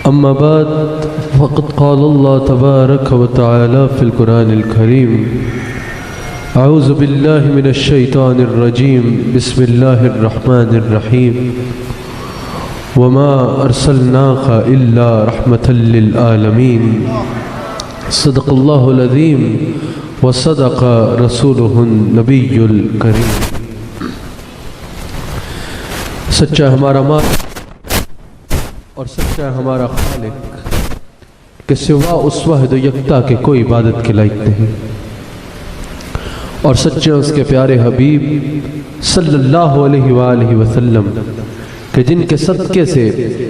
أما بعد فقد قال الله تبارك وتعالى في القرآن الكريم أعوذ بالله من الشيطان الرجيم بسم الله الرحمن الرحيم وما أرسلناك إلا رحمة للعالمين صدق الله العظيم وصدق رسوله النبي الكريم۔ سچا ہمارا مالک اور سچا ہمارا خالق کہ سوا اس واحد و یکتا کے کوئی عبادت کے لائق نہیں، اور سچے اس کے پیارے حبیب صلی اللہ علیہ وآلہ وسلم کہ جن کے صدقے سے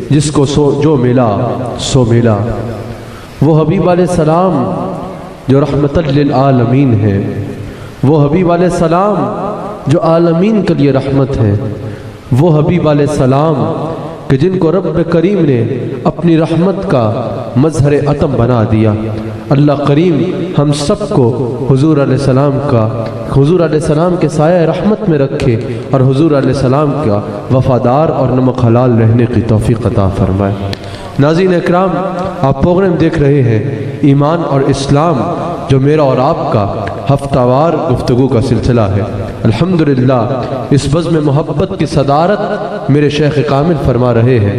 جس کو جو ملا سو ملا، وہ حبیب علیہ السلام جو رحمت للعالمین ہے، وہ حبیب علیہ السلام جو عالمین کے لیے رحمت ہے، وہ حبیب علیہ السلام کہ جن کو رب کریم نے اپنی رحمت کا مظہر عتم بنا دیا۔ اللہ کریم ہم سب کو حضور علیہ السلام کے سایہ رحمت میں رکھے اور حضور علیہ السلام کا وفادار اور نمک حلال رہنے کی توفیق عطا فرمائے۔ ناظرین اکرام، آپ پروگرام دیکھ رہے ہیں ایمان اور اسلام، جو میرا اور آپ کا ہفتہ وار گفتگو کا سلسلہ ہے۔ الحمدللہ اس بزم محبت کی صدارت میرے شیخ کامل فرما رہے ہیں،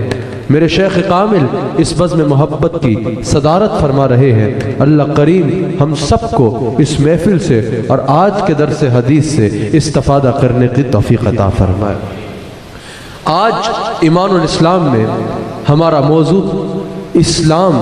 میرے شیخ کامل اس بزم محبت کی صدارت فرما رہے ہیں۔ اللہ کریم ہم سب کو اس محفل سے اور آج کے درس حدیث سے استفادہ کرنے کی توفیق عطا فرمائے۔ آج ایمان الاسلام میں ہمارا موضوع اسلام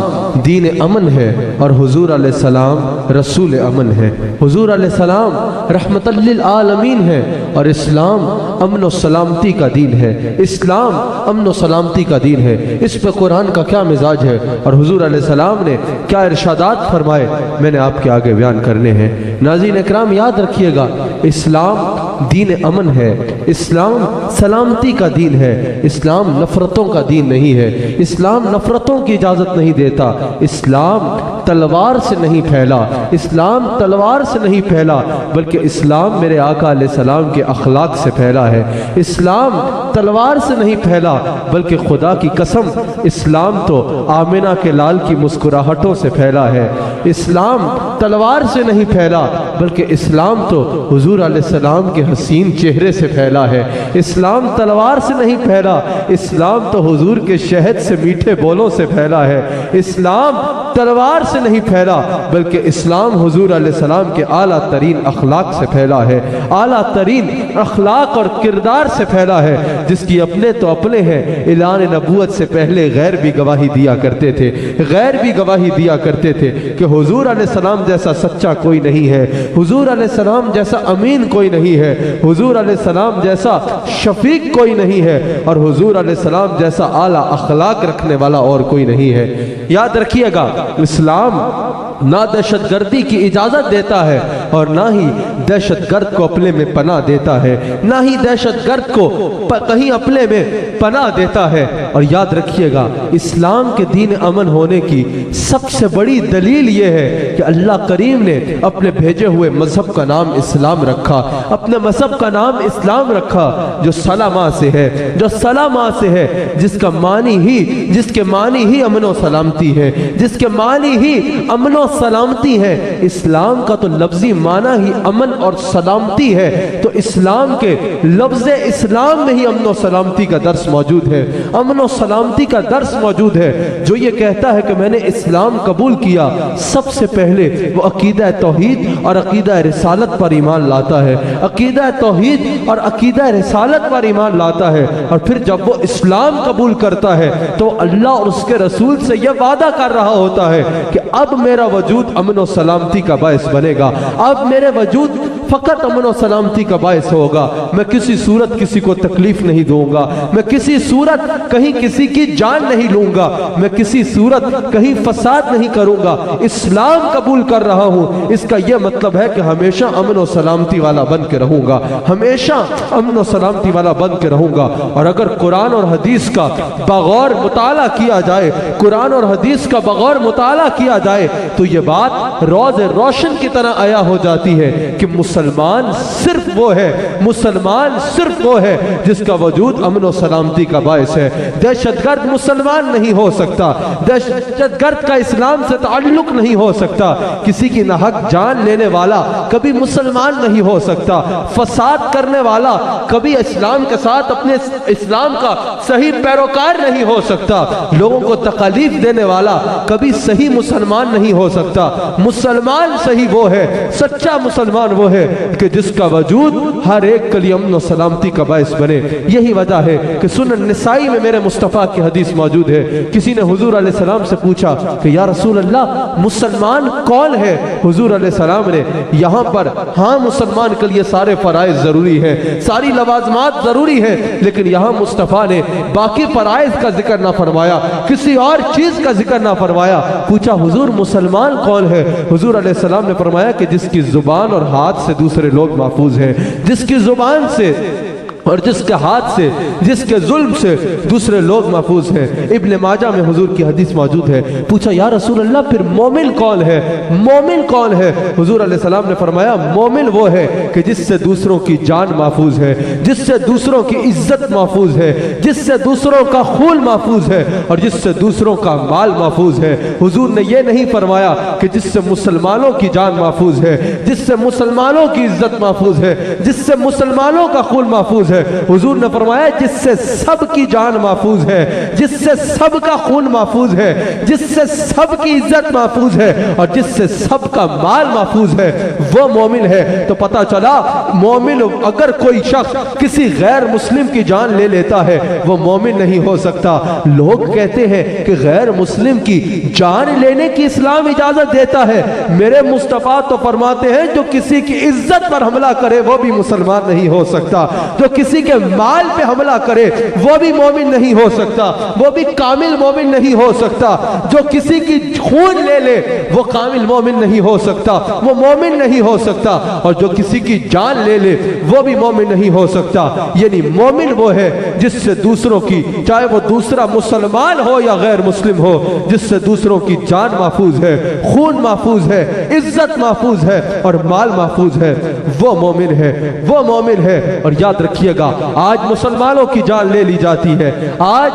دین امن ہے اور حضور علیہ السلام رسول امن ہے۔ حضور علیہ السلام رحمت للعالمین ہے اور اسلام امن و سلامتی کا دین ہے۔ اسلام امن و سلامتی کا دین ہے۔ اس پہ قرآن کا کیا مزاج ہے اور حضور علیہ السلام نے کیا ارشادات فرمائے، میں نے آپ کے آگے بیان کرنے ہیں۔ ناظرین اکرام، یاد رکھیے گا، اسلام دین امن ہے، اسلام سلامتی کا دین ہے، اسلام نفرتوں کا دین نہیں ہے، اسلام نفرتوں کی اجازت نہیں دیتا، اسلام تلوار سے نہیں پھیلا، اسلام تلوار سے نہیں پھیلا، بلکہ اسلام میرے آقا علیہ السلام کے اخلاق سے پھیلا ہے۔ اسلام تلوار سے نہیں پھیلا، بلکہ خدا کی قسم اسلام تو آمنہ کے لال کی مسکراہٹوں سے پھیلا ہے۔ اسلام تلوار سے نہیں پھیلا، بلکہ اسلام تو حضور علیہ السلام کے حسین چہرے سے پھیلا ہے۔ اسلام تلوار سے نہیں پھیلا، اسلام تو حضور کے شہد سے میٹھے بولوں سے پھیلا ہے۔ اسلام تلوار سے نہیں پھیلا، بلکہ اسلام حضور علیہ السلام کے اعلیٰ ترین اخلاق سے پھیلا ہے، اعلیٰ ترین اخلاق اور کردار سے پھیلا ہے، جس کی اپنے تو اپنے ہیں۔ اعلان نبوت سے پہلے غیر بھی گواہی دیا کرتے تھے، غیر بھی گواہی دیا کرتے تھے کہ حضور علیہ السلام جیسا سچا کوئی نہیں ہے، حضور علیہ السلام جیسا امین کوئی نہیں ہے، حضور علیہ السلام جیسا شفیق کوئی نہیں ہے، اور حضور علیہ السلام جیسا اعلیٰ اخلاق رکھنے والا اور کوئی نہیں ہے۔ یاد رکھیے گا، اسلام نہ دہشت گردی کی اجازت دیتا ہے اور نہ ہی دہشت گرد کو اپنے میں پناہ دیتا ہے، نہ ہی دہشت گرد کو کہیں اپنے میں پناہ دیتا ہے۔ اور یاد رکھیے گا، اسلام کے دین امن ہونے کی سب سے بڑی دلیل یہ ہے کہ اللہ کریم نے اپنے بھیجے ہوئے مذہب کا نام اسلام رکھا، اپنے مذہب کا نام اسلام رکھا، جو سلامہ سے ہے، جو سلامہ سے ہے، جس کے معنی ہی امن و سلامتی ہے، جس کے معنی ہی امن و سلامتی ہے۔ اسلام کا تو لفظی معنی ہی امن اور سلامتی ہے، تو اسلام کے لفظ اسلام میں ہی امن و سلامتی کا درس موجود ہے، امن و سلامتی کا درس موجود ہے۔ جو یہ کہتا ہے کہ میں نے اسلام قبول کیا، سب سے پہلے وہ عقیدہ توحید اور عقیدہ رسالت پر ایمان لاتا ہے، عقیدہ توحید اور عقیدہ رسالت پر ایمان لاتا ہے، اور پھر جب وہ اسلام قبول کرتا ہے تو اللہ اور اس کے رسول سے یہ وعدہ کر رہا ہوتا ہے کہ اب میرا وجود امن و سلامتی کا باعث بنے گا، اب میرے وجود فقط امن و سلامتی کا باعث ہوگا، میں کسی صورت کسی کو تکلیف نہیں دوں گا، میں کسی صورت کہیں کسی کی جان نہیں لوں گا، میں کسی صورت کہیں فساد نہیں کروں گا۔ اسلام قبول کر رہا ہوں، اس کا یہ مطلب ہے کہ ہمیشہ امن و سلامتی والا بن کے رہوں گا، ہمیشہ امن و سلامتی والا بن کے رہوں گا۔ اور اگر قرآن اور حدیث کا بغور مطالعہ کیا جائے، قرآن اور حدیث کا بغور مطالعہ کیا جائے، تو یہ بات روز روشن کی طرح عیاں ہو جاتی ہے کہ مسلمان صرف وہ ہے، مسلمان صرف وہ ہے جس کا وجود امن و سلامتی کا باعث ہے۔ دہشت گرد مسلمان نہیں ہو سکتا، دہشت گرد کا اسلام سے تعلق نہیں ہو سکتا، کسی کی ناحق جان لینے والا کبھی مسلمان نہیں ہو سکتا، فساد کرنے والا کبھی اسلام کے ساتھ اپنے اسلام کا صحیح پیروکار نہیں ہو سکتا، لوگوں کو تکلیف دینے والا کبھی صحیح مسلمان نہیں ہو سکتا۔ مسلمان صحیح وہ ہے، سچا مسلمان وہ ہے کہ جس کا وجود ہر ایک کے لیے امن و سلامتی کا باعث بنے۔ یہی وجہ ہے کہ سنن نسائی میں میرے مصطفیٰ کی حدیث موجود ہے، کسی نے حضور علیہ السلام سے پوچھا کہ یا رسول اللہ مسلمان کون ہے؟ حضور علیہ السلام نے یہاں پر ہاں مسلمان کے لیے سارے فرائض ضروری ہیں، ساری لوازمات ضروری ہیں، لیکن یہاں مصطفیٰ نے باقی فرائض کا ذکر نہ فرمایا، کسی اور چیز کا ذکر نہ فرمایا۔ پوچھا حضور مسلمان کون ہے؟ حضور علیہ السلام نے فرمایا کہ جس کی زبان اور ہاتھ سے دوسرے لوگ محفوظ ہیں، جس کی زبان سے اور جس کے ہاتھ سے، جس کے ظلم سے دوسرے لوگ محفوظ ہیں۔ ابن ماجہ میں حضور کی حدیث موجود ہے۔ پوچھا یا رسول اللہ پھر مومن کون ہے؟ مومن کون ہے؟ حضور علیہ السلام نے فرمایا مومن وہ ہے کہ جس سے دوسروں کی جان محفوظ ہے، جس سے دوسروں کی عزت محفوظ ہے، جس سے دوسروں کا خون محفوظ ہے، اور جس سے دوسروں کا مال محفوظ ہے۔ حضور نے یہ نہیں فرمایا کہ جس سے مسلمانوں کی جان محفوظ ہے، جس سے مسلمانوں کی عزت محفوظ ہے، جس سے مسلمانوں کا خون محفوظ ہے۔ حضور نے فرمایا جس سے سب کی جان محفوظ ہے، جس سے سب کا خون محفوظ ہے، جس سے سب کی عزت محفوظ ہے، اور جس سے سب کا مال محفوظ ہے، وہ مومن ہے۔ تو پتہ چلا مومن اگر کوئی شخص کسی غیر مسلم کی جان لے لیتا ہے وہ مومن نہیں ہو سکتا۔ لوگ کہتے ہیں کہ غیر مسلم کی جان لینے کی اسلام اجازت دیتا ہے، میرے مصطفیٰ تو فرماتے ہیں جو کسی کی عزت پر حملہ کرے وہ بھی مسلمان نہیں ہو سکتا، جو کسی کے مال پہ حملہ کرے وہ بھی مومن نہیں ہو سکتا، وہ بھی کامل مومن نہیں ہو سکتا، جو کسی کی خون لے لے وہ کامل مومن نہیں ہو سکتا، وہ مومن نہیں ہو سکتا، اور جو کسی کی جان لے لے وہ بھی مومن نہیں ہو سکتا۔ یعنی مومن وہ ہے جس سے دوسروں کی، چاہے وہ دوسرا مسلمان ہو یا غیر مسلم ہو، جس سے دوسروں کی جان محفوظ ہے، خون محفوظ ہے، عزت محفوظ ہے اور مال محفوظ ہے، وہ مومن ہے، وہ مومن ہے۔ اور یاد رکھیے گا آج مسلمانوں کی جان لے لی جاتی ہے، آج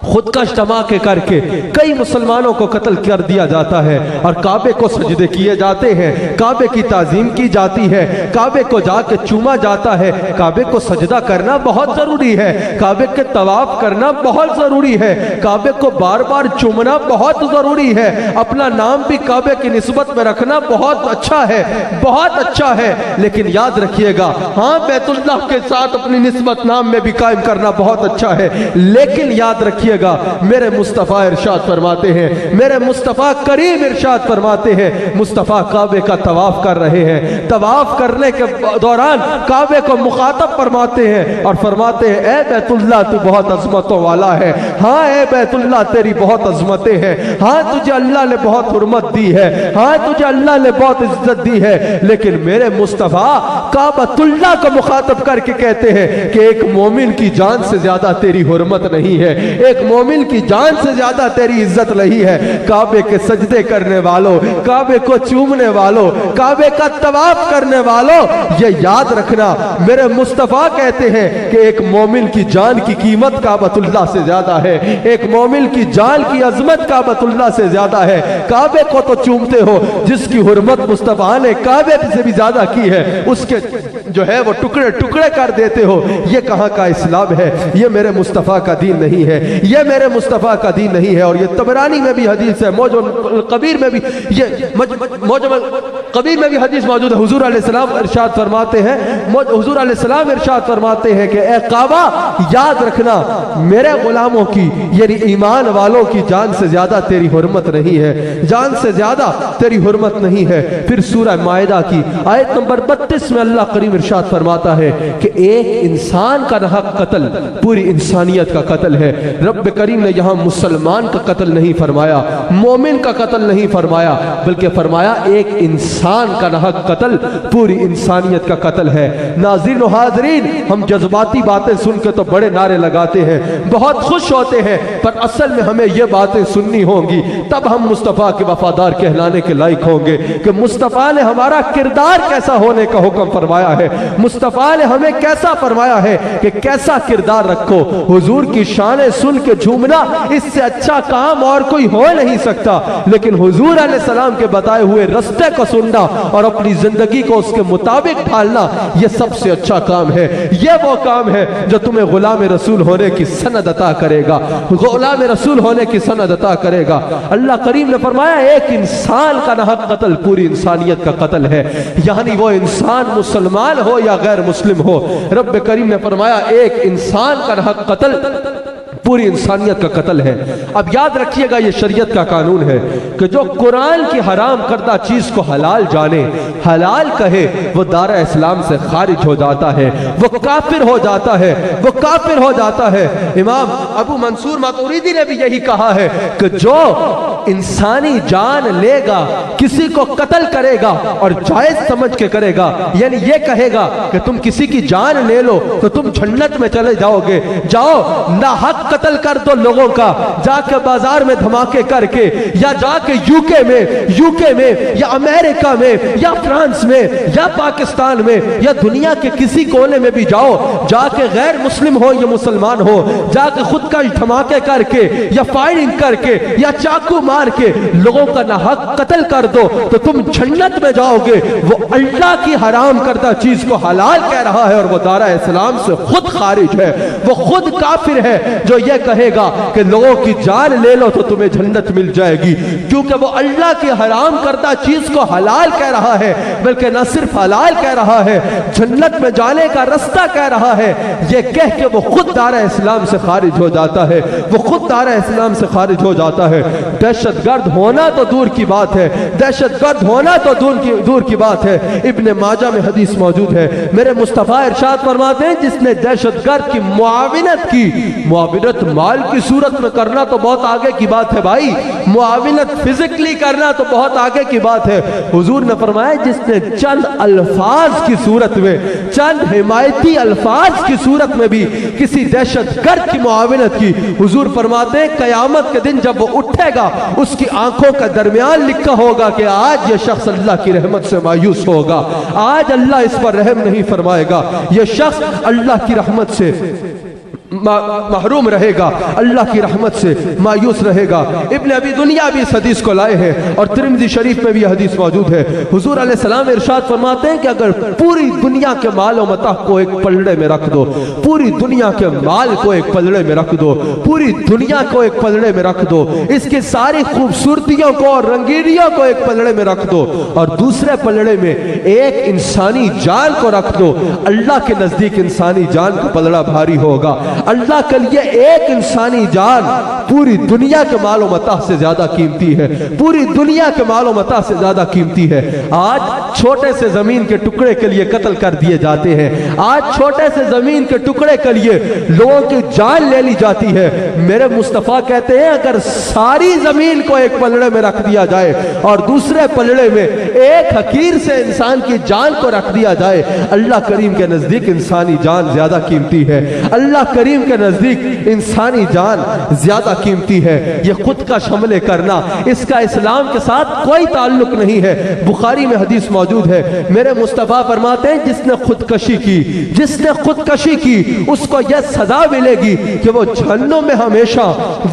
خودکش دھماکے کر کے کئی مسلمانوں کو قتل کر دیا جاتا ہے، اور کعبے کو سجدے کیے جاتے ہیں، کعبے کی تعظیم کی جاتی ہے، کعبے کو جا کے چوما جاتا ہے۔ کعبے کو سجدہ کرنا بہت ضروری ہے، کعبے کے طواف کرنا بہت ضروری ہے، کعبے کو بار بار چومنا بہت ضروری ہے، اپنا نام بھی کعبے کی نسبت میں رکھنا بہت اچھا ہے، بہت اچھا ہے، لیکن یاد رکھیے گا ہاں بیت اللہ کے ساتھ اپنی نسبت نام میں بھی قائم کرنا بہت اچھا ہے، لیکن یاد رکھیے گا میرے مصطفیٰ ارشاد فرماتے ہیں، میرے مصطفیٰ کریم ارشاد فرماتے ہیں، مصطفیٰ کعبے کا طواف کر رہے ہیں، طواف کرنے کے دوران کعبے کو مخاطب فرماتے ہیں اور فرماتے ہیں اے بیت اللہ تو بہت عظمتوں والا ہے، ہاں اے بیت اللہ تیری بہت عظمتیں ہیں، ہاں تجھے اللہ نے بہت حرمت دی ہے، ہاں تجھے اللہ نے بہت عزت دی ہے، لیکن میرے مصطفیٰ کعبۃ اللہ کو مخاطب کر کے کہتے ہیں کہ ایک مومن کی جان سے زیادہ تیری حرمت نہیں ہے، ایک مومن کی جان سے زیادہ تیری عزت نہیں ہے۔ کعبے کے سجدے کرنے والوں، کعبے کو چومنے والوں، کعبے کا طواف کرنے والوں، یہ یاد رکھنا میرے مصطفیٰ کہتے ہیں کہ ایک مومن کی جان کی قیمت کعبۃ اللہ سے زیادہ ہے، ایک مومن کی جان کی عظمت کعبۃ اللہ سے زیادہ ہے۔ کعبے کو تو چومتے ہو، جس کی حرمت مصطفیٰ نے کعبے سے بھی زیادہ کی ہے اس کے جو ہے وہ ٹکڑے ٹکڑے کر دیتے ہو، یہ کہاں کا اسلام ہے؟ یہ میرے مصطفیٰ کا دین نہیں ہے، یہ میرے مصطفیٰ کا دین نہیں ہے۔ اور یہ طبرانی میں بھی حدیث ہے، موجم القبیر میں بھی، یہ موجم القبیر میں بھی حدیث موجود ہے۔ حضور علیہ السلام ارشاد فرماتے ہیں، حضور علیہ السلام ارشاد فرماتے ہیں کہ اے کعبہ یاد رکھنا میرے غلاموں کی یعنی ایمان والوں کی جان سے زیادہ تیری حرمت نہیں ہے، جان سے زیادہ تیری حرمت نہیں ہے۔ پھر سورہ مائدہ کی آیت نمبر 32 میں اللہ کریم ارشاد فرماتا ہے کہ ایک انسان کا ناحق قتل پوری انسانیت کا قتل ہے۔ رب کریم نے یہاں مسلمان کا قتل نہیں فرمایا، مومن کا قتل نہیں فرمایا، بلکہ فرمایا ایک انسان انسان کا ناحق قتل پوری انسانیت کا قتل ہے۔ ناظرین و حاضرین، ہم جذباتی باتیں سن کے تو بڑے نعرے لگاتے ہیں، بہت خوش ہوتے ہیں، پر اصل میں ہمیں یہ باتیں سننی ہوں گی، تب ہم مصطفیٰ کے وفادار کہلانے کے لائق ہوں گے کہ مصطفیٰ نے ہمارا کردار کیسا ہونے کا حکم فرمایا ہے، مصطفیٰ نے ہمیں کیسا فرمایا ہے کہ کیسا کردار رکھو۔ حضور کی شانیں سن کے جھومنا، اس سے اچھا کام اور کوئی ہو نہیں سکتا، لیکن حضور علیہ السلام کے بتائے ہوئے رستے کو سننا اور اپنی زندگی کو اس کے مطابق ڈھالنا، یہ سب سے اچھا کام ہے۔ یہ وہ کام ہے جو تمہیں غلام رسول ہونے کی سند عطا کرے گا، غلام رسول ہونے کی سند عطا کرے گا۔ اللہ کریم نے فرمایا ایک انسان کا ناحق قتل پوری انسانیت کا قتل ہے، یعنی وہ انسان مسلمان ہو یا غیر مسلم ہو۔ رب کریم نے فرمایا ایک انسان کا ناحق قتل پوری انسانیت کا قتل ہے۔ اب یاد رکھیے گا یہ شریعت کا قانون ہے کہ جو قرآن کی حرام کردہ چیز کو حلال جانے، حلال کہے، وہ دائرہ اسلام سے خارج ہو جاتا ہے، وہ کافر ہو جاتا ہے، وہ کافر ہو جاتا ہے۔ امام ابو منصور ماتوریدی نے بھی یہی کہا ہے کہ جو انسانی جان لے گا، کسی کو قتل کرے گا اور جائز سمجھ کے کرے گا، یعنی یہ کہے گا کہ تم کسی کی جان لے لو تو تم جنت میں چلے جاؤ گے، جاؤ ناحق قتل کر دو لوگوں کا، جا کے بازار میں دھماکے کر کے، یا جا کے یو کے میں یا امریکہ میں یا فرانس میں یا پاکستان میں یا دنیا کے کسی کونے میں بھی جاؤ، جا کے غیر مسلم ہو یا مسلمان ہو، جا کے خود کا دھماکے کر کے یا فائرنگ کر کے یا چاقو مار کے لوگوں کا ناحق قتل کر دو تو تم جنت میں جاؤ گے۔ وہ اللہ کی حرام کردہ چیز کو حلال کہہ رہا ہے اور وہ دائرہ اسلام سے خود خارج ہے، وہ خود کافر ہے جو یہ کہے گا کہ لوگوں کی جان لے لو تو تمہیں جنت مل جائے گی، کیونکہ وہ اللہ کی حرام کردہ چیز کو حلال کہہ رہا ہے، بلکہ نہ صرف حلال کہہ رہا ہے، جنت میں جانے کا رستہ کہہ رہا ہے۔ یہ کہہ کے وہ خود دائرہ اسلام سے خارج ہو جاتا ہے، وہ خود دائرہ اسلام سے خارج ہو جاتا ہے۔ دہشت گرد ہونا تو دور کی بات ہے، دہشت گرد ہونا تو دور کی بات ہے۔ ابن ماجہ میں حدیث موجود ہے، میرے مصطفیٰ ارشاد فرماتے ہیں جس نے دہشت گرد کی معاونت کی، معاونت مال کی صورت میں کرنا تو بہت آگے کی بات ہے بھائی، معاونت فزیکلی کرنا تو بہت آگے کی بات ہے۔ حضور نے فرمایا جس نے چند الفاظ کی صورت میں، چند حمایتی الفاظ کی صورت میں بھی کسی دہشت گرد کی معاونت کی، حضور فرماتے ہیں قیامت کے دن جب وہ اٹھے گا اس کی آنکھوں کا درمیان لکھا ہوگا کہ آج یہ شخص اللہ کی رحمت سے مایوس ہوگا، آج اللہ اس پر رحم نہیں فرمائے گا، یہ شخص اللہ کی رحمت سے محروم رہے گا، اللہ کی رحمت سے مایوس رہے گا۔ ابن ابی دنیا بھی اس حدیث کو لائے ہیں اور ترمذی شریف میں بھی یہ حدیث موجود ہے۔ حضور علیہ السلام ارشاد فرماتے ہیں کہ اگر پوری دنیا کے مال و متاع کو ایک پلڑے میں رکھ دو، پوری دنیا کے مال کو ایک پلڑے میں رکھ دو، پوری دنیا کو ایک پلڑے میں رکھ دو، اس کی ساری خوبصورتیوں کو اور رنگینیوں کو ایک پلڑے میں رکھ دو اور دوسرے پلڑے میں ایک انسانی جان کو رکھ دو، اللہ کے نزدیک انسانی جان کا پلڑا بھاری ہوگا۔ اللہ کے لیے ایک انسانی جان پوری دنیا کے مال و متاع سے زیادہ قیمتی ہے، پوری دنیا کے مال و متاع سے زیادہ قیمتی ہے۔ آج چھوٹے سے زمین کے ٹکڑے کے لیے قتل کر دیے جاتے ہیں، آج چھوٹے سے زمین کے ٹکڑے کے لیے لوگوں کی جان لے لی جاتی ہے۔ میرے مصطفیٰ کہتے ہیں اگر ساری زمین کو ایک پلڑے میں رکھ دیا جائے اور دوسرے پلڑے میں ایک حقیر سے انسان کی جان کو رکھ دیا جائے، اللہ کریم کے نزدیک انسانی جان زیادہ قیمتی ہے، اللہ کریم کے نزدیک انسانی جان زیادہ قیمتی ہے۔ یہ خود کا حملے کرنا اس کا اسلام کے ساتھ کوئی تعلق نہیں ہے۔ بخاری میں حدیث موجود ہے، میرے مصطفیٰ فرماتے ہیں جس نے خودکشی کی، جس نے خودکشی کی اس کو یہ سزا ملے گی کہ وہ جہنم میں ہمیشہ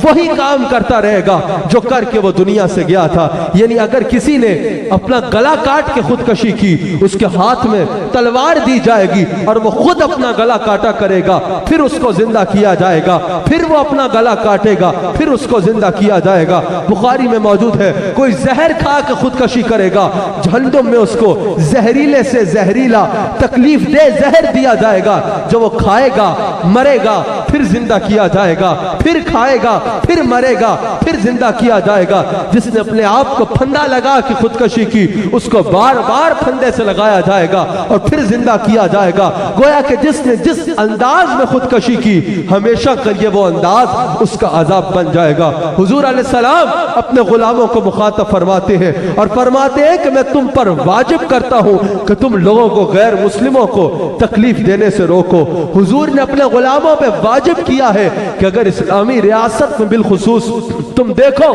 وہی کام کرتا رہے گا جو کر کے وہ دنیا سے گیا تھا۔ یعنی اگر کسی نے اپنا گلا کاٹ کے خودکشی کی، اس کے ہاتھ میں تلوار دی جائے گی اور وہ خود اپنا گلا کاٹا کرے گا، پھر اس کو زندہ کیا جائے گا، پھر وہ اپنا گلا کاٹے گا، پھر اس کو زندہ کیا جائے گا۔ بخاری میں موجود ہے کوئی زہر کھا کے خودکشی کرے گا، جہنم میں اس کو زہریلے سے زہریلا تکلیف دے زہر دیا جائے گا، جو وہ کھائے گا مرے گا، پھر زندہ کیا جائے گا، پھر کھائے گا، پھر مرے گا، پھر زندہ کیا جائے گا۔ جس نے اپنے آپ کو پھندا لگا کے خودکشی کی اس کو بار بار پھندے سے لگایا جائے گا اور پھر زندہ کیا جائے گا۔ گویا کہ جس نے جس انداز میں خودکشی کی ہمیشہ کے لیے وہ انداز اس کا عذاب بن جائے گا۔ حضور علیہ السلام اپنے غلاموں کو مخاطب فرماتے ہیں اور فرماتے ہیں کہ میں تم پر واجب واجب کرتا ہوں کہ تم لوگوں کو غیر مسلموں کو تکلیف دینے سے روکو۔ حضور نے اپنے غلاموں پہ واجب کیا ہے کہ اگر اسلامی ریاست میں بالخصوص تم دیکھو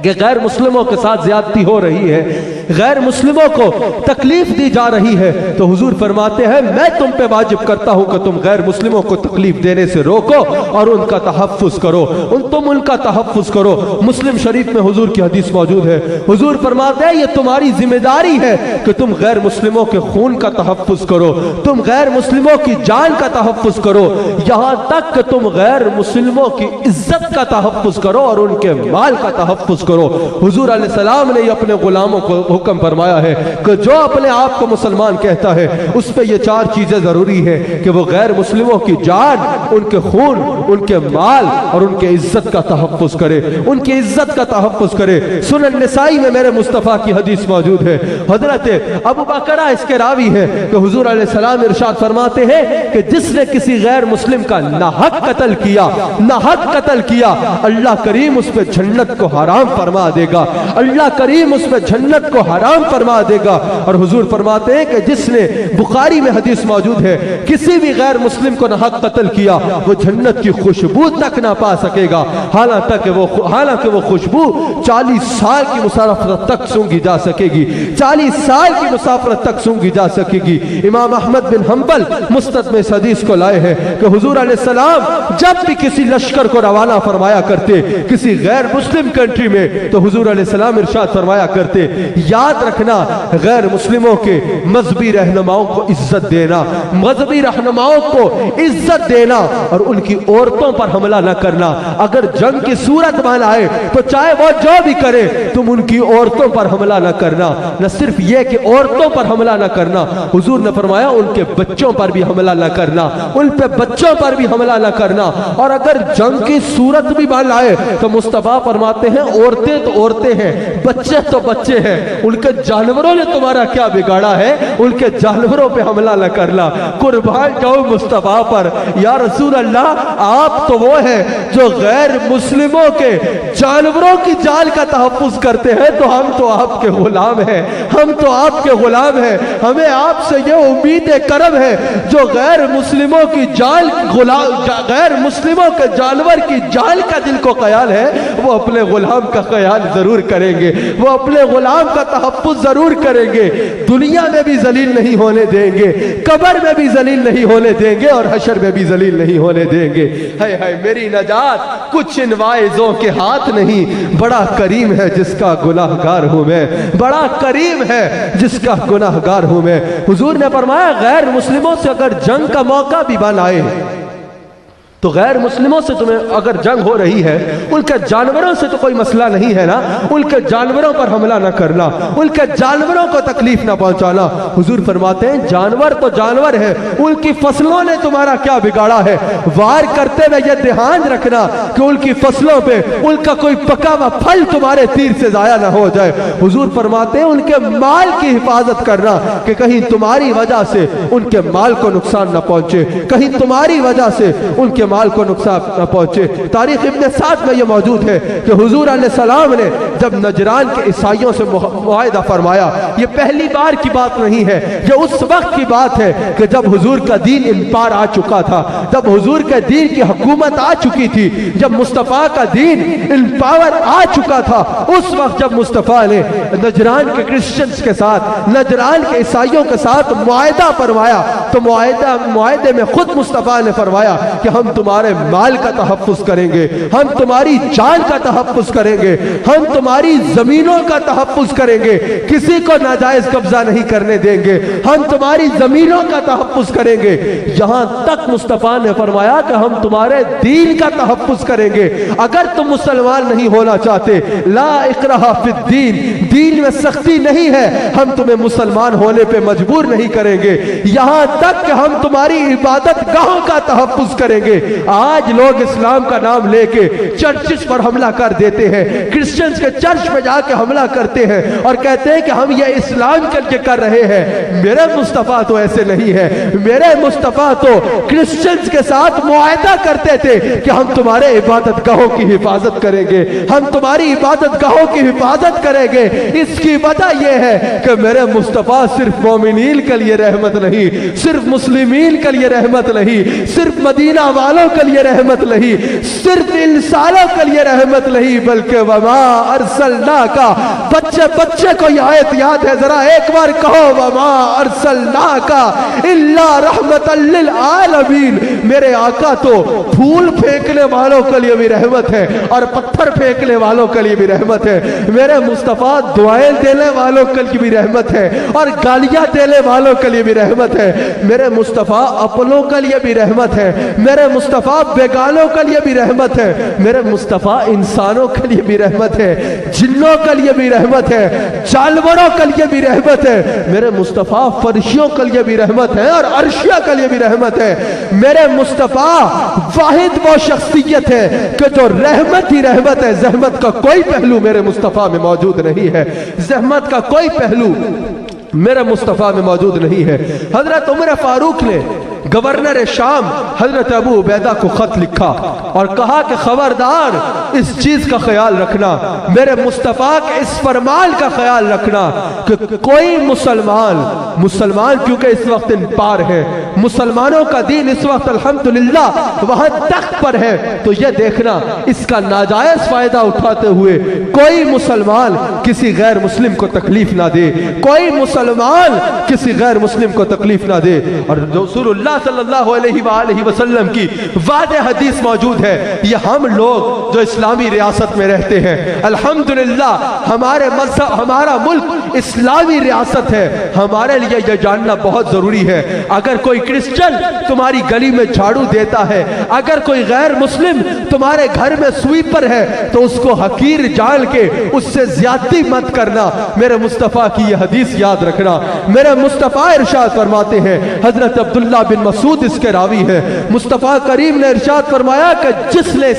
کہ غیر مسلموں کے ساتھ زیادتی ہو رہی ہے، غیر مسلموں کو تکلیف دی جا رہی ہے، تو حضور فرماتے ہیں میں تم پہ واجب کرتا ہوں کہ تم غیر مسلموں کو تکلیف دینے سے روکو اور ان کا تحفظ کرو، تم ان کا تحفظ کرو۔ مسلم شریف میں حضور کی حدیث موجود ہے، حضور فرماتے ہیں یہ تمہاری ذمہ داری ہے کہ تم غیر مسلموں کے خون کا تحفظ کرو، تم غیر مسلموں کی جان کا تحفظ کرو، یہاں تک کہ تم غیر مسلموں کی عزت کا تحفظ کرو اور ان کے مال کا تحفظ کرو۔ حضور علیہ السلام نے اپنے غلاموں کو حکم فرمایا ہے کہ جو اپنے آپ کو مسلمان کہتا ہے اس پہ یہ چار چیزیں ضروری ہے کہ وہ غیر مسلموں کی جان، ان کے خون، ان کے مال اور ان کے عزت کا تحفظ کرے، ان کی عزت کا تحفظ کرے۔ سنن نسائی میں میرے مصطفیٰ کی حدیث موجود ہے، حضرت ابو بکرہ اس کے راوی ہے کہ حضور علیہ السلام ارشاد فرماتے ہیں کہ جس نے کسی غیر مسلم کا ناحق قتل کیا، ناحق قتل کیا، اللہ کریم اس پہ جنت کو حرام فرما دے گا، اللہ کریم اس پہ جنت کو حرام فرما دے گا۔ اور حضور فرماتے ہیں کہ جس نے، بخاری میں حدیث موجود ہے، کسی بھی غیر مسلم کو ناحق قتل کیا وہ جنت کی خوشبو تک نہ پا سکے گا، حالانکہ وہ خوشبو 40 سال کی مسافرت تک سونگھی جا سکے گی، 40 سال کی مسافرت تک سونگھی جا سکے گی۔ امام احمد بن حنبل مسند میں اس حدیث کو لائے ہیں کہ حضور علیہ السلام جب بھی کسی لشکر کو روانہ فرمایا کرتے کسی غیر مسلم کنٹری میں، تو حضور علیہ السلام ارشاد فرمایا کرتے یاد رکھنا غیر مسلموں کے مذہبی رہنماؤں کو عزت دینا، مذہبی رہنماؤں کو عزت دینا اور ان کی عورتوں پر حملہ نہ کرنا۔ اگر جنگ کی صورت مان آئے تو چاہے وہ جو بھی کرے تم ان کی عورتوں پر حملہ نہ کرنا۔ نہ صرف یہ کہ عورتوں پر حملہ نہ کرنا، حضور نے فرمایا ان کے بچوں پر بھی حملہ نہ کرنا، ان پہ بچوں پر بھی حملہ نہ کرنا۔ اور اگر جنگ کی صورت بھی مان آئے تو مصطفیٰ فرماتے ہیں عورتیں تو عورتیں ہیں، بچے تو بچے ہیں، ان کے جانوروں نے تمہارا کیا بگاڑا ہے، ان کے جانوروں پہ حملہ نہ کرنا۔ قربان جاؤ مصطفیٰ پر، یا رسول اللہ آپ تو وہ ہیں جو غیر مسلموں کے جانوروں کی جان کا تحفظ کرتے ہیں، تو ہم تو آپ کے غلام ہیں، ہم تو آپ کے غلام ہیں۔ ہمیں آپ سے یہ امید کرم ہے جو غیر مسلموں کی جان، غیر مسلموں کے جانور کی جان کا دل کو خیال ہے، وہ اپنے غلام کا خیال ضرور کریں گے، وہ اپنے غلام کا تحفظ ضرور کریں گے۔ دنیا میں بھی ذلیل نہیں ہونے دیں گے، قبر میں بھی ذلیل نہیں ہونے دیں گے اور حشر میں بھی ذلیل نہیں ہونے دیں گے۔ ہائے ہائے میری نجات کچھ ان واعظوں کے ہاتھ نہیں، بڑا کریم ہے جس کا گناہگار ہوں میں، بڑا کریم ہے جس کا گناہگار ہوں میں۔ حضور نے فرمایا غیر مسلموں سے اگر جنگ کا موقع بھی بن آئے تو غیر مسلموں سے تمہیں اگر جنگ ہو رہی ہے، ان کے جانوروں سے تو کوئی مسئلہ نہیں ہے نا، ان کے جانوروں پر حملہ نہ کرنا، ان کے جانوروں کو تکلیف نہ پہنچانا۔ حضور فرماتے ہیں جانور تو جانور ہے، ان کی فصلوں نے تمہارا کیا بگاڑا ہے، وار کرتے ہوئے یہ دھیان رکھنا کہ ان کی فصلوں پہ ان کا کوئی پکا ہوا پھل تمہارے تیر سے ضائع نہ ہو جائے۔ حضور فرماتے ہیں ان کے مال کی حفاظت کرنا کہ کہیں تمہاری وجہ سے ان کے مال کو نقصان نہ پہنچے، کہیں تمہاری وجہ سے ان کے مال کو نقصان نہ پہنچے۔ تاریخ ابن سعد میں یہ موجود ہے کہ حضور علیہ السلام نے جب نجران کے عیسائیوں سے معاہدہ فرمایا، یہ پہلی بار کی بات نہیں ہے، یہ اس وقت کی بات ہے کہ جب حضور کا دین ان پار آ چکا تھا، جب حضور کے دین کی حکومت آ چکی تھی، جب مصطفیٰ کا دین ان پاور آ چکا تھا، اس وقت جب مصطفیٰ نے نجران کے کرسچنز کے ساتھ، نجران کے عیسائیوں کے ساتھ معاہدہ فرمایا، تو معاہدے میں خود مصطفیٰ نے فرمایا کہ ہم تمہارے مال کا تحفظ کریں گے، ہم تمہاری جان کا تحفظ کریں گے، ہم تمہاری زمینوں کا تحفظ کریں گے، کسی کو ناجائز قبضہ نہیں کرنے دیں گے، ہم تمہاری زمینوں کا تحفظ کریں گے۔ یہاں تک مصطفیٰ نے فرمایا کہ ہم تمہارے دین کا تحفظ کریں گے۔ اگر تم مسلمان نہیں ہونا چاہتے، لا اکراہ فی الدین، دین میں سختی نہیں ہے، ہم تمہیں مسلمان ہونے پہ مجبور نہیں کریں گے، یہاں تک کہ ہم تمہاری عبادت گاہوں کا تحفظ کریں گے، آج لوگ اسلام کا نام لے کے چرچز پر حملہ کر دیتے ہیں، کرسچنز کے چرچ میں جا کے حملہ کرتے ہیں اور کہتے ہیں کہ ہم یہ اسلام کر کے کر رہے ہیں۔ میرے مصطفیٰ تو ایسے نہیں ہے، میرے مصطفیٰ تو کرسچنز کے ساتھ معاہدہ کرتے تھے کہ ہم تمہارے عبادت گاہوں کی حفاظت کریں گے، ہم تمہاری عبادت گاہوں کی حفاظت کریں گے۔ اس کی وجہ یہ ہے کہ میرے مصطفیٰ صرف مومنین کے لیے رحمت نہیں، صرف مسلمین کے لیے رحمت نہیں، صرف مدینہ والوں کے لیے رحمت نہیں، صرف انسانوں کے لیے رحمت نہیں، بلکہ وما ارسلناک، بچے کو یہ آیت یاد ہے، ذرا ایک بار کہو، وما ارسلناک الا رحمت للعالمین۔ میرے آقا تو پھول پھینکنے والوں کے لیے بھی رحمت ہے اور پتھر پھینکنے والوں کے لیے بھی رحمت ہے۔ میرے مصطفیٰ دعائیں دینے والوں کے لیے بھی رحمت ہے اور گالیاں دینے والوں کے لیے بھی رحمت ہے۔ میرے مصطفیٰ اپنوں کے لیے بھی رحمت ہے، میرے مصطفیٰ بیگانوں کے لیے بھی رحمت ہے، میرے مصطفیٰ انسانوں کے لیے بھی رحمت ہے، جنوں کے لیے بھی رحمت ہے، جانوروں کے لیے بھی رحمت ہے۔ میرے مصطفیٰ فرشتوں کے لیے بھی رحمت ہے اور عرشیہ کے لیے بھی رحمت ہے۔ میرے مصطفیٰ واحد وہ شخصیت ہے کہ جو رحمت ہی رحمت ہے، زحمت کا کوئی پہلو میرے مصطفیٰ میں موجود نہیں ہے، زحمت کا کوئی پہلو میرے مصطفیٰ میں موجود نہیں ہے۔ حضرت عمر فاروق نے گورنر شام حضرت ابو عبیدہ کو خط لکھا اور کہا کہ خبردار اس چیز کا خیال رکھنا، میرے مصطفیٰ کے اس فرمان کا خیال رکھنا کہ کوئی مسلمان کیونکہ اس وقت ان پار ہے، مسلمانوں کا دین اس وقت الحمدللہ وہاں تخت پر ہے، تو یہ دیکھنا اس کا ناجائز فائدہ اٹھاتے ہوئے کوئی مسلمان کسی غیر مسلم کو تکلیف نہ دے، کوئی مسلمان کسی غیر مسلم کو تکلیف نہ دے۔ اور رسول اللہ صلی اللہ علیہ وآلہ وسلم کی واضح حدیث موجود ہے۔ یہ ہم لوگ جو اسلامی ریاست میں رہتے ہیں، الحمدللہ ہمارے مذہب، ہمارا ملک اسلامی ریاست ہے، ہمارے لیے یہ جاننا بہت ضروری ہے۔ اگر کوئی کرسچن تمہاری گلی میں جھاڑو دیتا ہے، اگر کوئی غیر مسلم تمہارے گھر میں سویپر ہے، تو اس کو حقیر جان کے اس سے زیادتی مت کرنا۔ میرے مصطفیٰ کی یہ حدیث یاد رکھنا۔ میرے مصطفیٰ ارشاد فرماتے ہیں، حضرت عبداللہ بن مسعود اس کے راوی ہے، مصطفیٰ کریم نے ارشاد فرمایا کہ جس نے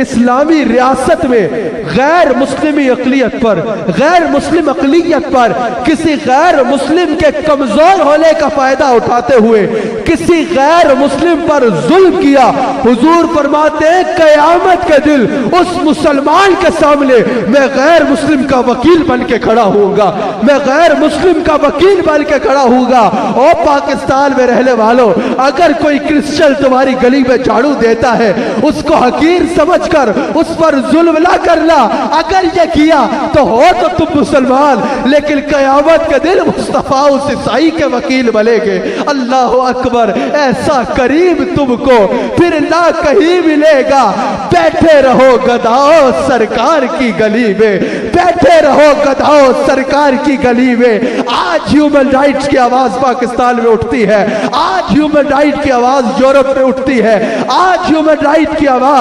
اسلامی ریاست میں غیر مسلمی اقلیت پر، غیر مسلم اقلیت پر کسی غیر مسلم کے کمزور ہونے کا فائدہ اٹھاتے ہوئے کسی غیر مسلم پر ظلم کیا، حضور فرماتے ہیں قیامت کے دن اس مسلمان کے سامنے میں غیر مسلم کا وکیل بن کے کھڑا ہوں گا، میں غیر مسلم کا وکیل بن کے کھڑا ہوں گا۔ او پاکستان میں رہنے والوں، اگر کوئی کرسچن تمہاری گلی میں جھاڑو دیتا ہے، اس کو حقیر سمجھ کر اس پر ظلم نہ کرنا۔ اگر یہ کیا تو تم مسلمان، لیکن قیامت کے دن مصطفیٰ اس عیسائی کے وکیل بنے گے۔ اللہ اکبر، ایسا کریم تم کو پھر نہ کہیں ملے گا۔ بیٹھے رہو گدھاؤ سرکار کی گلی میں، بیٹھے رہو گدھاؤ سرکار کی گلی میں۔ آج ہیومن رائٹس کی آواز پاکستان میں اٹھتی ہے، آج ہیومن رائٹ کی آواز یورپ میں اٹھتی ہے، آج ہیومن رائٹ کی آواز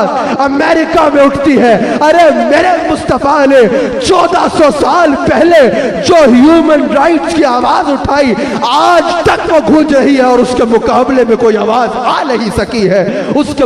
امریکہ میں اٹھتی ہے۔ ارے میرے مصطفیٰ نے 1400 سال پہلے جو ہیومن رائٹس کی آواز اٹھائی، آج تک وہ گونج رہی ہے اور اس کے مقابلے میں کوئی آواز آ نہیں سکی ہے، اس کے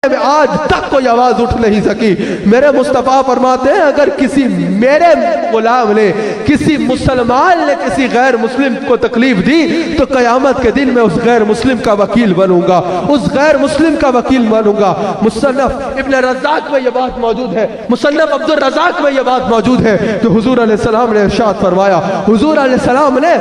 آج تک کوئی آواز اٹھ نہیں سکی۔ میرے مصطفیٰ فرماتے ہیں اگر کسی میرے غلام نے، کسی مسلمان نے کسی غیر مسلم کو تکلیف دی تو قیامت کے دن میں اس غیر مسلم کا وکیل بنوں گا، اس غیر مسلم کا وکیل بنوں گا۔ مصنف ابن رزاق میں یہ بات موجود ہے، مصنف عبد الرزاق میں یہ بات موجود ہے کہ حضور علیہ السلام نے ارشاد فرمایا، حضور علیہ السلام نے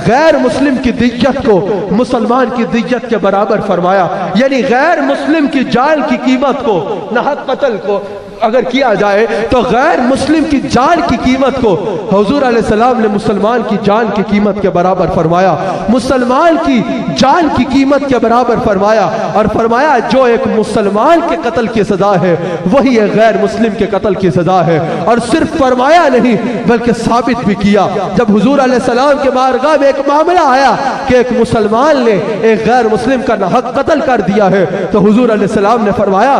غیر مسلم کی دیت کو مسلمان کی دیت کے برابر فرمایا، یعنی غیر مسلم کی جان کی قیمت کو، ناحق قتل کو اگر کیا جائے تو غیر مسلم کی جان کی قیمت کو حضور علیہ السلام نے مسلمان کی جان کی قیمت کے برابر فرمایا، مسلمان کی جان کی قیمت کے برابر فرمایا، اور فرمایا جو ایک مسلمان کے قتل کی سزا ہے وہی ایک غیر مسلم کے قتل کی سزا ہے۔ اور صرف فرمایا نہیں بلکہ ثابت بھی کیا۔ جب حضور علیہ السلام کے بارگاہ میں ایک معاملہ آیا کہ ایک مسلمان نے ایک غیر مسلم کا ناحق قتل کر دیا ہے، تو حضور علیہ السلام نے فرمایا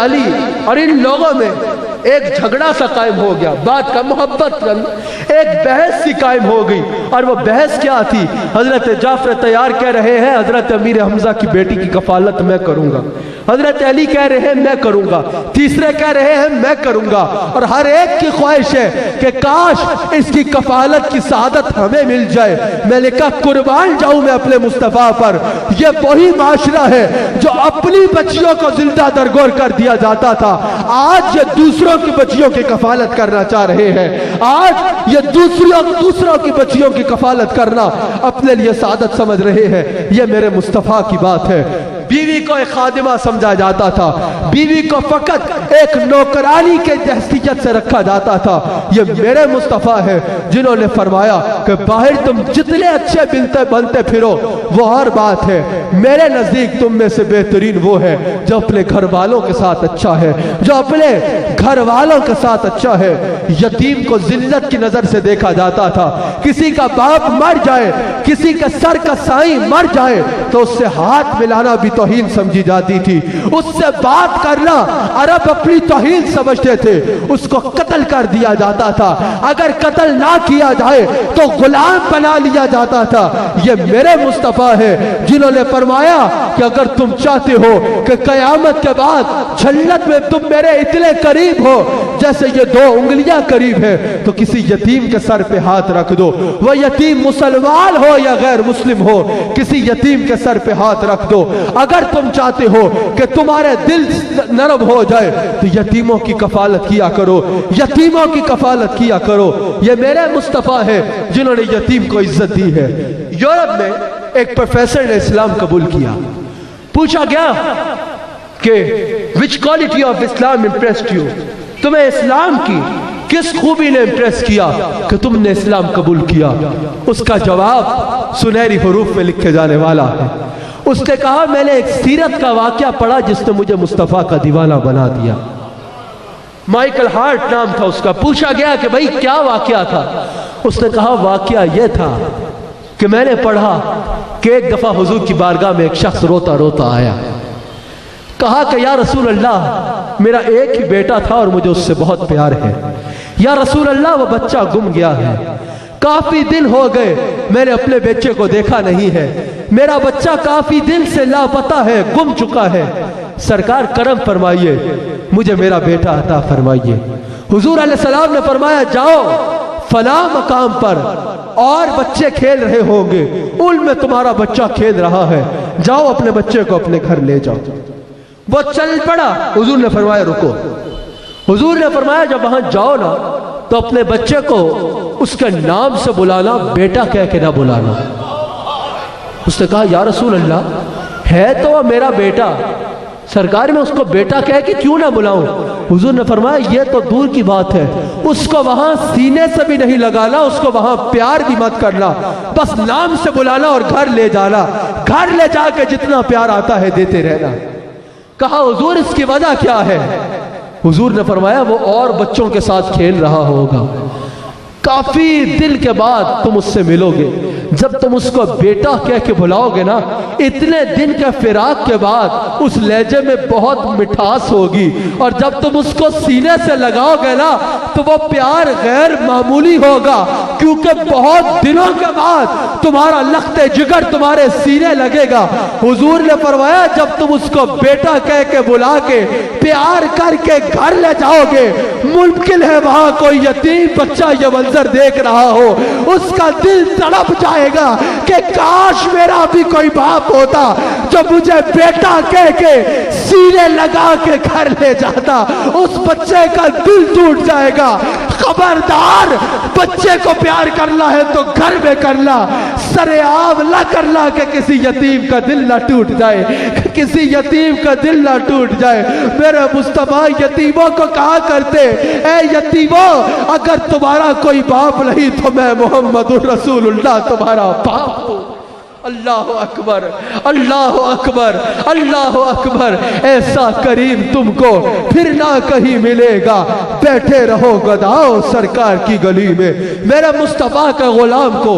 علی اور ان لوگوں میں ایک جھگڑا سا قائم ہو گیا، بات کا محبت کا ایک بحث سی قائم ہو گئی۔ اور وہ بحث کیا تھی؟ حضرت جعفر طیار کہہ رہے ہیں حضرت امیر حمزہ کی بیٹی کی کفالت میں کروں گا، حضرت علی کہہ رہے ہیں میں کروں گا، تیسرے کہہ رہے ہیں میں کروں گا، اور ہر ایک کی خواہش ہے کہ کاش اس کی کفالت کی سعادت ہمیں مل جائے۔ میں نے کہا قربان جاؤں میں اپنے مصطفیٰ پر، یہ وہی معاشرہ ہے جو اپنی بچیوں کو زندہ درگور کر دیا جاتا تھا، آج یہ دوسروں کی بچیوں کی کفالت کرنا چاہ رہے ہیں، آج یہ دوسروں کی بچیوں کی کفالت کرنا اپنے لیے سعادت سمجھ رہے ہیں۔ یہ میرے مصطفیٰ کی بات ہے۔ بیوی کو ایک خادمہ سمجھا جاتا تھا، بیوی کو فقط ایک نوکرانی کے حیثیت سے رکھا جاتا تھا۔ یہ میرے مصطفیٰ ہے جنہوں نے فرمایا کہ باہر تم جتنے اچھے بنتے پھرو وہ اور بات ہے، میرے نزدیک تم میں سے بہترین وہ ہے جو اپنے گھر والوں کے ساتھ اچھا ہے، جو اپنے گھر والوں کے ساتھ اچھا ہے۔ یتیم کو ذلت کی نظر سے دیکھا جاتا تھا، کسی کا باپ مر جائے، کسی کے سر کا سائیں مر جائے تو اس سے ہاتھ ملانا بھی توہین سمجھی جاتی تھی، اس سے بات کرنا عرب اپنی توہین سمجھتے تھے، اس کو قتل کر دیا جاتا تھا، اگر قتل نہ کیا جائے تو غلام بنا لیا جاتا تھا۔ یہ میرے مصطفیٰ ہے جنہوں نے فرمایا کہ اگر تم چاہتے ہو کہ قیامت کے بعد جنت میں تم میرے اتنے قریب ہو جیسے یہ دو انگلیاں قریب ہے تو کسی یتیم کے سر پہ ہاتھ رکھ دو، وہ یتیم مسلمان ہو یا غیر مسلم ہو، کسی یتیم کے سر پہ ہاتھ رکھ دو۔ اگر تم چاہتے ہو کہ تمہارے دل نرم ہو جائے تو یتیموں کی کفالت کیا کرو، یتیموں کی کفالت کیا کرو۔ یہ میرے مصطفیٰ ہے جنہوں نے یتیم کو عزت دی ہے۔ یورپ میں ایک پروفیسر نے اسلام قبول کیا، پوچھا گیا کہ which quality of Islam impressed you؟ تمہیں اسلام کی کس خوبی نے امپریس کیا کہ تم نے اسلام قبول کیا؟ اس کا جواب سنہری حروف میں لکھے جانے والا ہے۔ اس نے کہا میں نے ایک سیرت کا واقعہ پڑھا جس نے مجھے مصطفیٰ کا دیوانہ بنا دیا۔ مائیکل ہارٹ نام تھا اس کا۔ پوچھا گیا کہ بھائی کیا واقعہ تھا؟ اس نے کہا واقعہ یہ تھا کہ میں نے پڑھا کہ ایک دفعہ حضور کی بارگاہ میں ایک شخص روتا روتا آیا، کہا کہ یا رسول اللہ میرا ایک ہی بیٹا تھا اور مجھے اس سے بہت پیار ہے، یا رسول اللہ وہ بچہ گم گیا ہے، کافی دن ہو گئے میں نے اپنے بچے کو دیکھا نہیں ہے، میرا بچہ کافی دن سے لاپتہ ہے، گم چکا ہے، سرکار کرم فرمائیے مجھے میرا بیٹا عطا فرمائیے۔ حضور علیہ السلام نے فرمایا جاؤ فلاں مقام پر اور بچے کھیل رہے ہوں گے، ان میں تمہارا بچہ کھیل رہا ہے، جاؤ اپنے بچے کو اپنے گھر لے جاؤ۔ وہ چل پڑا، حضور نے فرمایا رکو۔ حضور نے فرمایا جب وہاں جاؤ نا تو اپنے بچے کو اس کے نام سے بلانا، بیٹا کہہ کے نہ بلانا۔ اس نے کہا یا رسول اللہ ہے تو وہ میرا بیٹا، سرکار میں اس کو بیٹا کہہ کے کیوں نہ بلاؤں؟ حضور نے فرمایا یہ تو دور کی بات ہے، اس کو وہاں سینے سے بھی نہیں لگانا، اس کو وہاں پیار بھی مت کرنا، بس نام سے بلانا اور گھر لے جانا، گھر لے جا کے جتنا پیار آتا ہے دیتے رہنا۔ کہا حضور اس کی وجہ کیا ہے؟ حضور نے فرمایا وہ اور بچوں کے ساتھ کھیل رہا ہوگا، کافی دن کے بعد تم اس سے ملو گے، جب تم اس کو بیٹا کہہ کے بلاؤ گے نا، اتنے دن کے فراق کے بعد اس لہجے میں بہت مٹھاس ہوگی، اور جب تم اس کو سینے سے لگاؤ گے نا تو وہ پیار غیر معمولی ہوگا، کیونکہ بہت دنوں کے بعد تمہارا لخت جگر تمہارے سینے لگے گا۔ حضور نے فرمایا جب تم اس کو بیٹا کہہ کے بلا کے پیار کر کے گھر لے جاؤ گے، ممکن ہے وہاں کوئی یتیم بچہ یہ منظر دیکھ رہا ہو، اس کا دل تڑپ جائے گا کہ کاش میرا بھی کوئی باپ ہوتا جو مجھے بیٹا کہہ کے سینے لگا کے گھر لے جاتا، اس بچے کا دل ٹوٹ جائے گا۔ خبردار، بچے کو پیار کرنا ہے تو گھر میں کرنا، سرے عام نہ کرنا کہ کسی یتیم کا دل نہ ٹوٹ جائے، کسی یتیم کا دل نہ ٹوٹ جائے۔ میرے مصطفیٰ یتیموں کو کہا کرتے اے یتیموں اگر تمہارا کوئی باپ نہیں تو میں محمد الرسول اللہ تمہارا باپ ہوں۔ اللہ اکبر، اللہ اکبر، اللہ اکبر۔ ایسا کریم تم کو پھر نہ کہیں ملے گا، بیٹھے رہو گداؤ سرکار کی گلی میں۔ میرے مصطفیٰ کے غلام کو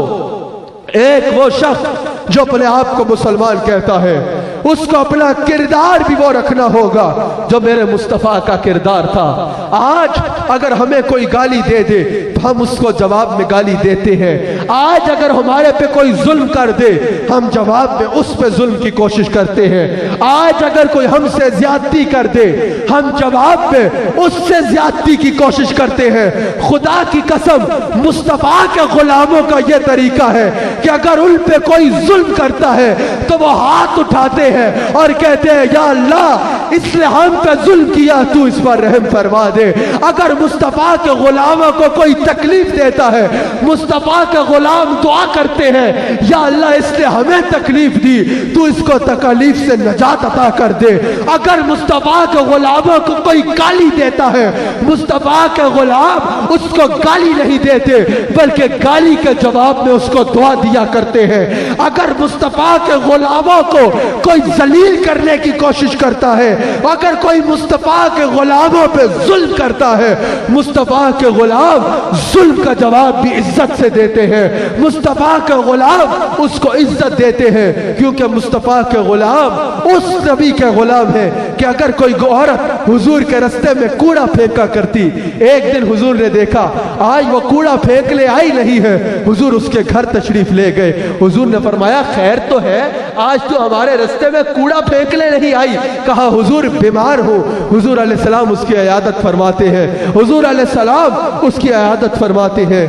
ایک وہ شخص جو اپنے آپ کو مسلمان کہتا ہے اس کو اپنا کردار بھی وہ رکھنا ہوگا جو میرے مصطفیٰ کا کردار تھا۔ آج اگر ہمیں کوئی گالی دے دے تو ہم اس کو جواب میں گالی دیتے ہیں، آج اگر ہمارے پہ کوئی ظلم کر دے ہم جواب میں اس پہ ظلم کی کوشش کرتے ہیں، آج اگر کوئی ہم سے زیادتی کر دے ہم جواب میں اس سے زیادتی کی کوشش کرتے ہیں۔ خدا کی قسم مصطفیٰ کے غلاموں کا یہ طریقہ ہے کہ اگر ان پہ کوئی ظلم کرتا ہے تو وہ ہاتھ اٹھاتے ہیں اور کہتے ہیں یا اللہ اس نے ہم پہ ظلم کیا، تو اس پر رحم فرما دے۔ اگر مصطفیٰ کے غلاموں کو کوئی تکلیف دیتا ہے مصطفیٰ کے غلام دعا کرتے ہیں یا اللہ اس نے ہمیں تکلیف دی، تو اس کو تکلیف سے نجات عطا کر دے۔ اگر مصطفیٰ کے غلاموں کو کوئی گالی دیتا ہے مصطفیٰ کے غلام اس کو گالی نہیں دیتے بلکہ گالی کے جواب میں اس کو دعا دیا کرتے ہیں۔ اگر مصطفیٰ کے غلاموں کو کوئی ذلیل کرنے کی کوشش کرتا ہے، اگر کوئی مصطفیٰ کے غلاموں پہ ظلم کرتا ہے مصطفیٰ کے غلام ظلم کا جواب بھی عزت سے دیتے ہیں۔ مصطفیٰ کے غلام اس کو عزت دیتے ہیں کیونکہ مصطفیٰ کے غلام اس نبی کے غلام ہیں کہ اگر کوئی عورت حضور کے رستے میں کوڑا پھینکا کرتی، ایک دن حضور نے دیکھا آج وہ کوڑا پھینکنے آئی نہیں ہے، حضور اس کے گھر تشریف لے گئے۔ حضور نے فرمایا خیر تو ہے، آج تو ہمارے رستے میں کوڑا پھینکنے نہیں آئی۔ کہا حضور بیمار ہو۔ حضور علیہ السلام اس کی عیادت فرماتے ہیں، حضور علیہ السلام اس کی عیادت فرماتے ہیں۔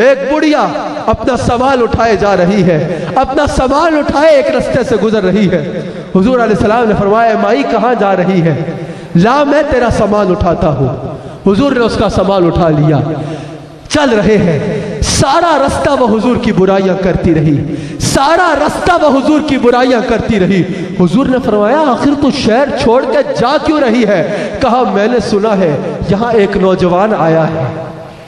ایک بڑھیا اپنا سامان اٹھائے جا رہی ہے، اپنا سامان اٹھائے ایک رستے سے گزر رہی ہے۔ حضور علیہ السلام نے فرمایا مائی کہاں جا رہی ہے؟ لا میں تیرا سامان اٹھاتا ہوں۔ حضور نے اس کا سامان اٹھا لیا، چل رہے ہیں۔ سارا رستہ وہ حضور کی برائیاں کرتی رہی، سارا رستہ وہ حضور کی برائیاں کرتی رہی۔ حضور نے فرمایا آخر تو شہر چھوڑ کے جا کیوں رہی ہے؟ کہا میں نے سنا ہے یہاں ایک نوجوان آیا ہے،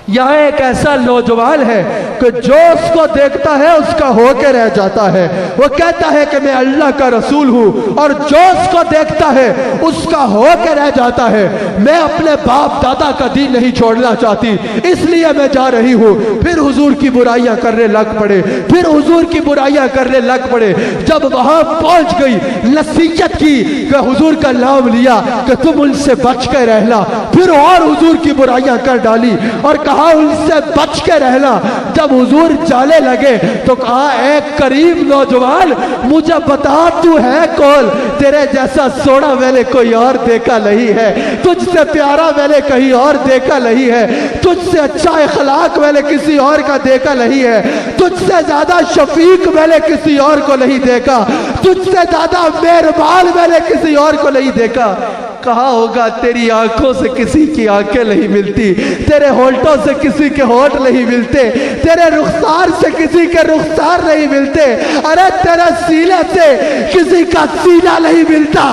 یہاں ایک ایسا نوجوان ہے کہ جو اس کو دیکھتا ہے اس کا ہو کے رہ جاتا ہے، وہ کہتا ہے کہ میں اللہ کا رسول ہوں، اور جو اس کو دیکھتا ہے اس کا ہو کے رہ جاتا ہے۔ میں اپنے باپ دادا کا دین نہیں چھوڑنا چاہتی اس لیے میں جا رہی ہوں۔ پھر حضور کی برائیاں کرنے لگ پڑے، پھر حضور کی برائیاں کرنے لگ پڑے۔ جب وہاں پہنچ گئی نصیحت کی کہ حضور کا نام لیا کہ تم ان سے بچ کے رہنا، پھر اور حضور کی برائیاں کر ڈالی اور کہا ان سے بچ کے رہنا۔ جب حضور جانے لگے تو کہا اے قریب نوجوان مجھے بتا تو ہے کون؟ تیرے جیسا سونا میں نے کوئی اور دیکھا نہیں ہے، تجھ سے پیارا میں نے کہیں اور دیکھا نہیں ہے، تجھ سے اچھا اخلاق میں نے کسی اور کا دیکھا نہیں ہے، تجھ سے زیادہ شفیق میں نے کسی اور کو نہیں دیکھا، تجھ سے زیادہ مہربان میں نے کسی اور کو نہیں دیکھا۔ کہا ہوگا تیری آنکھوں سے کسی کی آنکھیں نہیں ملتی، تیرے ہونٹوں سے کسی کے ہونٹ نہیں ملتے، تیرے رخسار سے کسی کے رخسار نہیں ملتے، ارے تیرے سینے سے کسی کا سینہ نہیں ملتا،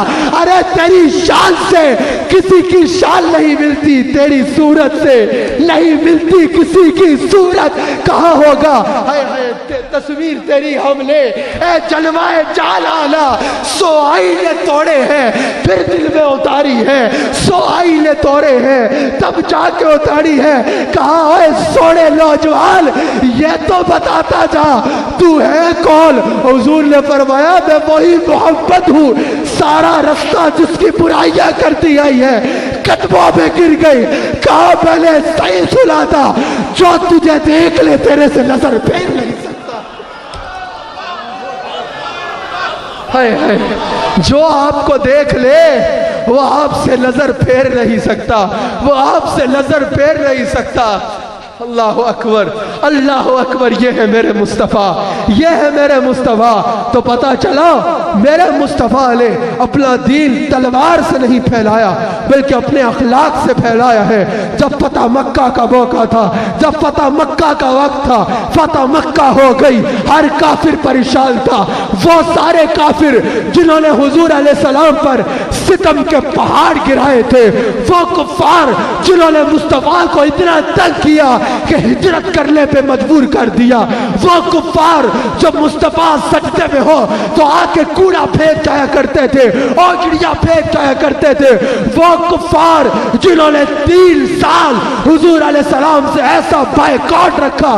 ارے تیری شان سے کسی کی شان نہیں ملتی، تیری صورت سے نہیں ملتی کسی کی صورت۔ کہا ہوگا تصویر تیری ہم نے اے جلوائے جالانا سو آئینے توڑے ہیں پھر دل میں اتاری ہے، سو آئینے توڑے ہیں تب جا کے اتاری ہے۔ کہا اے سوڑے نوجوان یہ تو بتاتا جا تو ہے کون؟ حضور نے فرمایا میں وہی محمد ہوں، سارا رستہ جس کی برائیاں کرتی آئی ہے قدموں میں گر گئی۔ کہا میں نے صحیح سنا تھا جو تجھے دیکھ لے تیرے سے نظر پھیر نہیں سکتا۔ جو آپ کو دیکھ لے وہ آپ سے نظر پھیر نہیں سکتا، وہ آپ سے نظر پھیر نہیں سکتا۔ اللہ اکبر، اللہ اکبر، یہ ہے میرے مصطفیٰ، یہ ہے میرے مصطفیٰ۔ تو پتا چلا میرے مصطفیٰ نے اپنا دین تلوار سے نہیں پھیلایا بلکہ اپنے اخلاق سے پھیلایا ہے۔ جب فتح مکہ کا موقع تھا، جب فتح مکہ کا وقت تھا، فتح مکہ ہو گئی، ہر کافر پریشان تھا۔ وہ سارے کافر جنہوں نے حضور علیہ السلام پر ستم کے پہاڑ گرائے تھے، وہ کفار جنہوں نے مصطفیٰ کو اتنا تنگ کیا کہ ہجرت کرنے پہ مجبور کر دیا، وہ کفار جو مصطفیٰ سجدے میں ہو تو آ کے کوڑا پھینک جایا کرتے تھے، اوجڑیاں پھینک جایا کرتے تھے، وہ کفار جنہوں نے 3 سال حضور علیہ السلام سے ایسا بائیکاٹ رکھا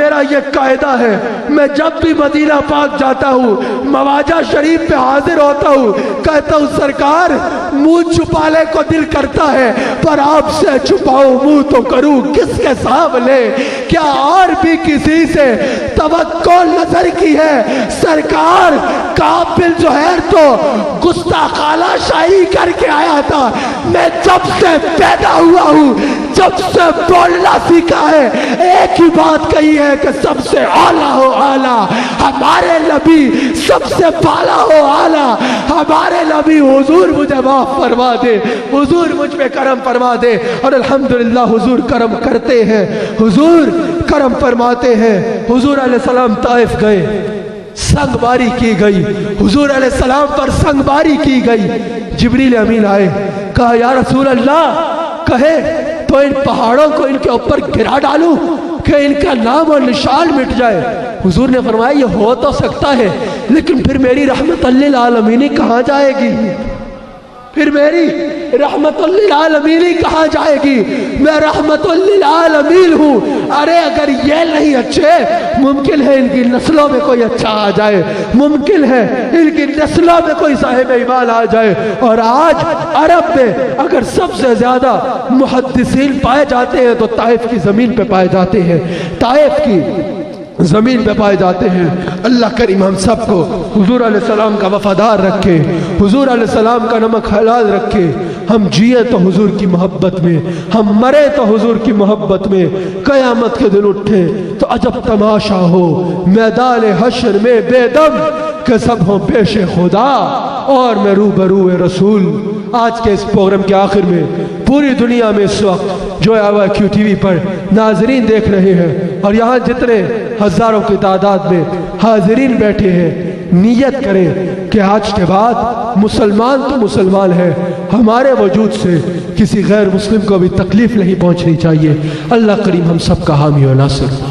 میرا یہ قاعدہ ہے، میں جب بھی مدینہ پاک جاتا ہوں، مواجہ شریف پہ حاضر ہوتا ہوں، کہتا ہوں سرکار منہ چھپانے کو دل کرتا ہے پر آپ سے چھپاؤ منہ تو کروں کس کے سامنے؟ کیا اور بھی کسی سے توقع نظر کی ہے؟ سرکار کعب بن زہیر تو گستاخانہ شاہی کر کے آیا تھا، میں جب سے پیدا ہوا ہوں، جب سے بولنا سیکھا ہے، ایک ہی بات کہی ہے کہ سب سے اعلیٰ ہو اعلیٰ، ہمارے نبی سب سے بالا ہو اعلیٰ، ہمارے نبی حضور مجھے معاف فرما دے، حضور مجھ پہ کرم فرما دے۔ اور الحمدللہ حضور کرم کرتے ہیں، حضور کرم فرماتے ہیں۔ حضور علیہ السلام طائف گئے، سنگ باری کی گئی، حضور علیہ السلام پر سنگ باری کی گئی۔ جبریل امین آئے، کہا یا رسول اللہ، کہے تو ان پہاڑوں کو ان کے اوپر گرا ڈالوں کہ ان کا نام اور نشان مٹ جائے؟ حضور نے فرمایا یہ ہو تو سکتا ہے، لیکن پھر میری رحمت للعالمین کہاں جائے گی؟ پھر میری رحمت للعالمین کہاں جائے گی؟ میں رحمت للعالمین ہوں۔ ارے اگر یہ نہیں اچھے، ممکن ہے ان کی نسلوں میں کوئی اچھا آ جائے، ممکن ہے ان کی نسلوں میں کوئی صاحب ایمان آ جائے۔ اور آج عرب میں اگر سب سے زیادہ محدثین پائے جاتے ہیں تو طائف کی زمین پہ پائے جاتے ہیں، طائف کی زمین پہ پائے جاتے ہیں۔ اللہ کریم ہم سب کو حضور علیہ السلام کا وفادار رکھے، حضور علیہ السلام کا نمک حلال رکھے۔ ہم جیے تو حضور کی محبت میں، ہم مرے تو حضور کی محبت میں۔ قیامت کے دن اٹھے تو عجب تماشا ہو، میدان حشر میں بے دم کہ سب ہوں پیش خدا اور میں روبرو رسول۔ آج کے اس پروگرام کے آخر میں پوری دنیا میں اس وقت جو QTV ٹی وی پر ناظرین دیکھ رہے ہیں اور یہاں جتنے ہزاروں کی تعداد میں حاضرین بیٹھے ہیں، نیت کریں کہ آج کے بعد مسلمان تو مسلمان ہے، ہمارے وجود سے کسی غیر مسلم کو بھی تکلیف نہیں پہنچنی چاہیے۔ اللہ کریم ہم سب کا حامی و ناصر۔